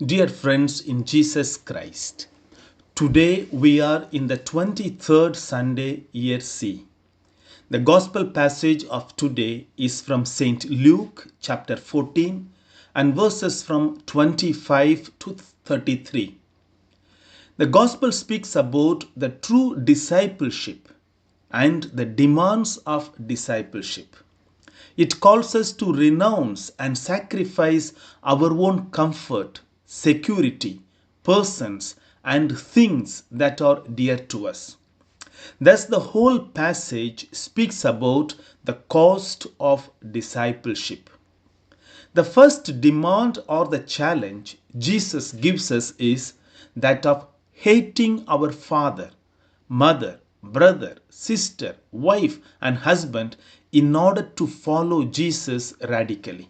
Dear friends in Jesus Christ, today we are in the 23rd Sunday, year C. The Gospel passage of today is from St. Luke chapter 14 and verses from 25 to 33. The Gospel speaks about the true discipleship and the demands of discipleship. It calls us to renounce and sacrifice our own comfort, security, persons, and things that are dear to us. Thus, the whole passage speaks about the cost of discipleship. The first demand or the challenge Jesus gives us is that of hating our father, mother, brother, sister, wife, and husband in order to follow Jesus radically.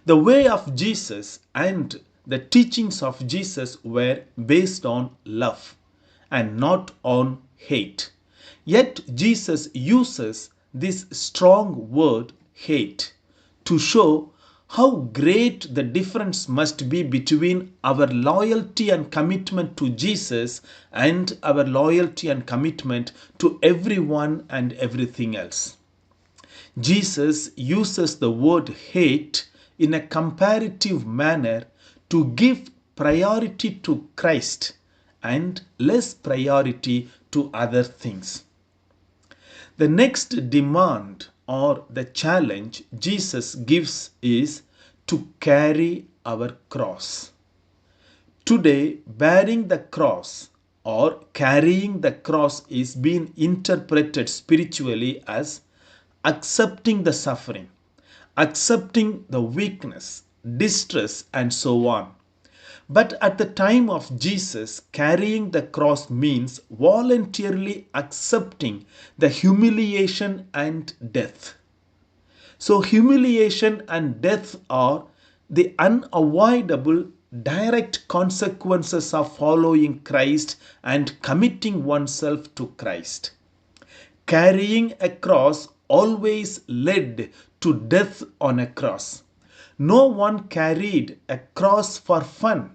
The way of Jesus and the teachings of Jesus were based on love and not on hate. Yet Jesus uses this strong word hate to show how great the difference must be between our loyalty and commitment to Jesus and our loyalty and commitment to everyone and everything else. Jesus uses the word hate in a comparative manner to give priority to Christ and less priority to other things. The next demand or the challenge Jesus gives is to carry our cross. Today, bearing the cross or carrying the cross is being interpreted spiritually as accepting the suffering, accepting the weakness, distress, and so on. But at the time of Jesus, carrying the cross means voluntarily accepting the humiliation and death. So, humiliation and death are the unavoidable direct consequences of following Christ and committing oneself to Christ. Carrying a cross always led to death on a cross. No one carried a cross for fun.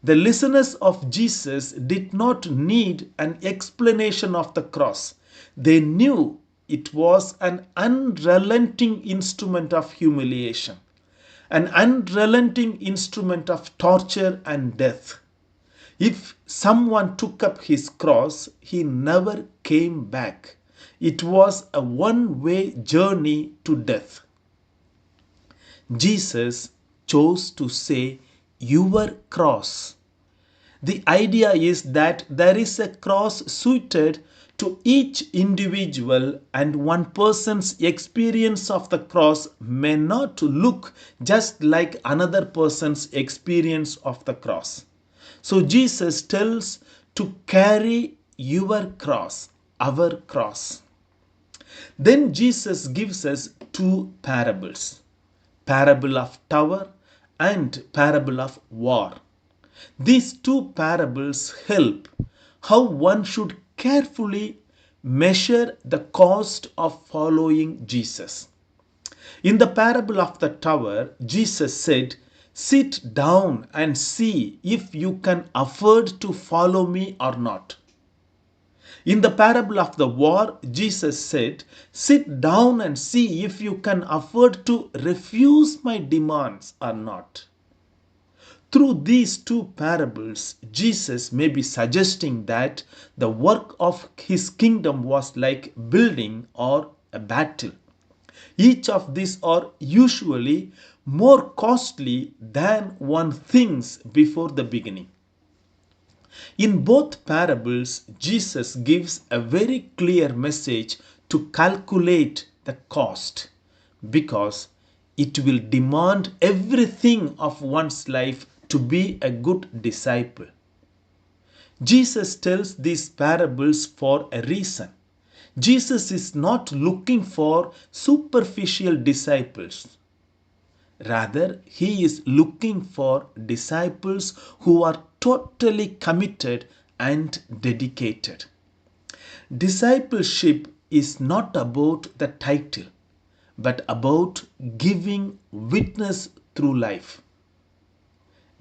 The listeners of Jesus did not need an explanation of the cross. They knew it was an unrelenting instrument of humiliation, an unrelenting instrument of torture and death. If someone took up his cross, he never came back. It was a one-way journey to death. Jesus chose to say, "Your cross." The idea is that there is a cross suited to each individual, and one person's experience of the cross may not look just like another person's experience of the cross. So Jesus tells to carry your cross, our cross. Then Jesus gives us two parables, parable of tower and parable of war. These two parables help how one should carefully measure the cost of following Jesus. In the parable of the tower, Jesus said, "Sit down and see if you can afford to follow me or not." In the parable of the war, Jesus said, "Sit down and see if you can afford to refuse my demands or not." Through these two parables, Jesus may be suggesting that the work of his kingdom was like building or a battle. Each of these are usually more costly than one thinks before the beginning. In both parables, Jesus gives a very clear message to calculate the cost because it will demand everything of one's life to be a good disciple. Jesus tells these parables for a reason. Jesus is not looking for superficial disciples. Rather, he is looking for disciples who are totally committed and dedicated. Discipleship is not about the title, but about giving witness through life.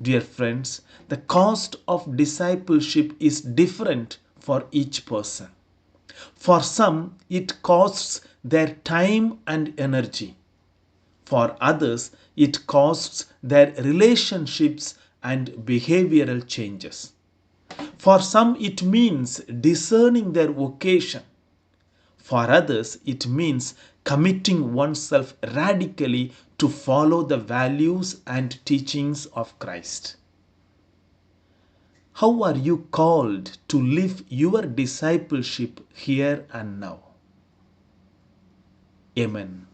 Dear friends, the cost of discipleship is different for each person. For some, it costs their time and energy. For others, it costs their relationships and behavioral changes. For some, it means discerning their vocation. For others, it means committing oneself radically to follow the values and teachings of Christ. How are you called to live your discipleship here and now? Amen.